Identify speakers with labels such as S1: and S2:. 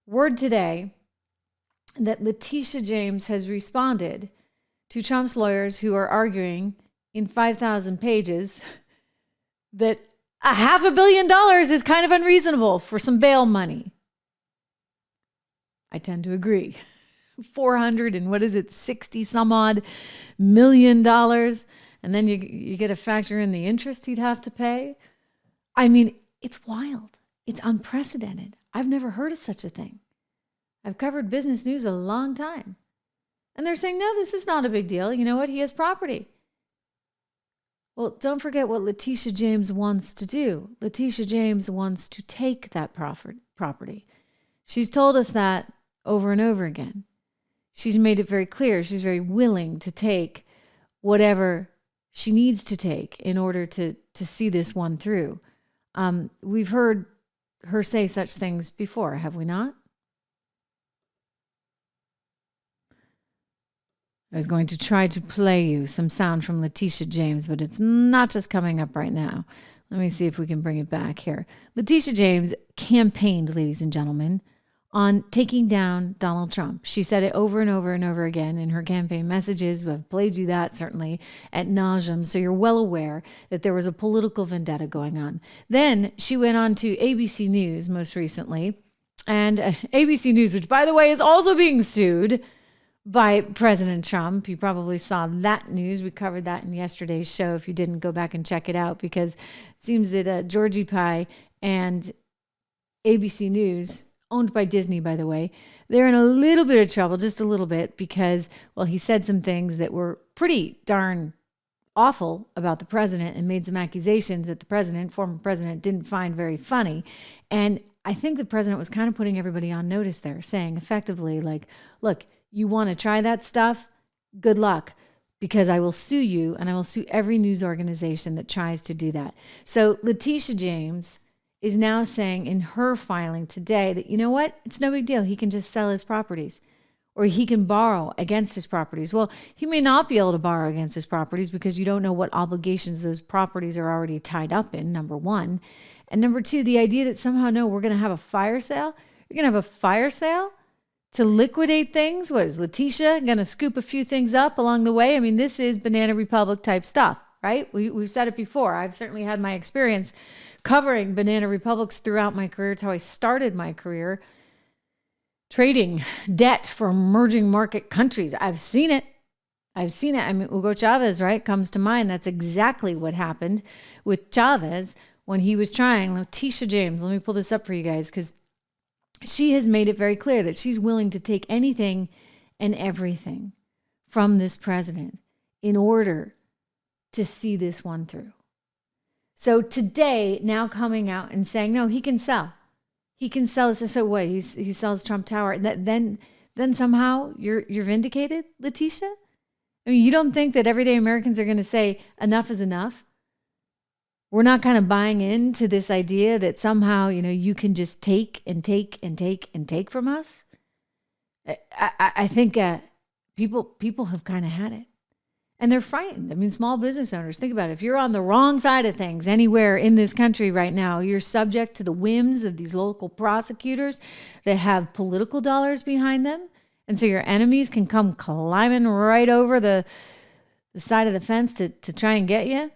S1: Word today that Letitia James has responded to Trump's lawyers who are arguing in 5,000 pages that $500 million is kind of unreasonable for some bail money. I tend to agree. 400 and what is it, 60 some odd $1 million. And then you get to factor in the interest he'd have to pay. I mean, it's wild. It's unprecedented. I've never heard of such a thing. I've covered business news a long time. And they're saying, no, this is not a big deal. You know what? He has property. Well, don't forget what Letitia James wants to do. Letitia James wants to take that property. She's told us that over and over again. She's made it very clear. She's very willing to take whatever she needs to take in order to see this one through. We've heard her say such things before, have we not? I was going to try to play you some sound from Letitia James, but it's not just coming up right now. Let me see if we can bring it back here. Letitia James campaigned, ladies and gentlemen, on taking down Donald Trump. She said it over and over and over again in her campaign messages. We've played you that certainly ad nauseum, so you're well aware that there was a political vendetta going on. Then she went on to ABC News most recently, and ABC News, which by the way is also being sued by President Trump. You probably saw that news. We covered that in yesterday's show. If you didn't, go back and check it out, because it seems that Georgie Pie and ABC News, owned by Disney, by the way, they're in a little bit of trouble, just a little bit, because, well, he said some things that were pretty darn awful about the president and made some accusations that the former president, didn't find very funny. And I think the president was kind of putting everybody on notice there, saying effectively, like, look, you want to try that stuff? Good luck, because I will sue you, and I will sue every news organization that tries to do that. So Letitia James is now saying in her filing today that, you know what? It's no big deal. He can just sell his properties, or he can borrow against his properties. Well, he may not be able to borrow against his properties because you don't know what obligations those properties are already tied up in, number one. And number two, the idea that somehow, no, we're going to have a fire sale. You're going to have a fire sale to liquidate things? What is Letitia going to scoop a few things up along the way? I mean, this is Banana Republic type stuff, right? We've said it before. I've certainly had my experience covering Banana Republics throughout my career. It's how I started my career, trading debt for emerging market countries. I've seen it. I mean, Hugo Chavez, right, comes to mind. That's exactly what happened with Chavez when he was trying. Letitia James, let me pull this up for you guys, because she has made it very clear that she's willing to take anything and everything from this president in order to see this one through. So today, now coming out and saying, no, he can sell. He can sell this. So what? He sells Trump Tower. Then somehow you're vindicated, Letitia? I mean, you don't think that everyday Americans are going to say enough is enough? We're not kind of buying into this idea that somehow, you can just take and take and take and take from us. I think people have kind of had it. And they're frightened. I mean, small business owners, think about it. If you're on the wrong side of things anywhere in this country right now, you're subject to the whims of these local prosecutors that have political dollars behind them. And so your enemies can come climbing right over the side of the fence to try and get you.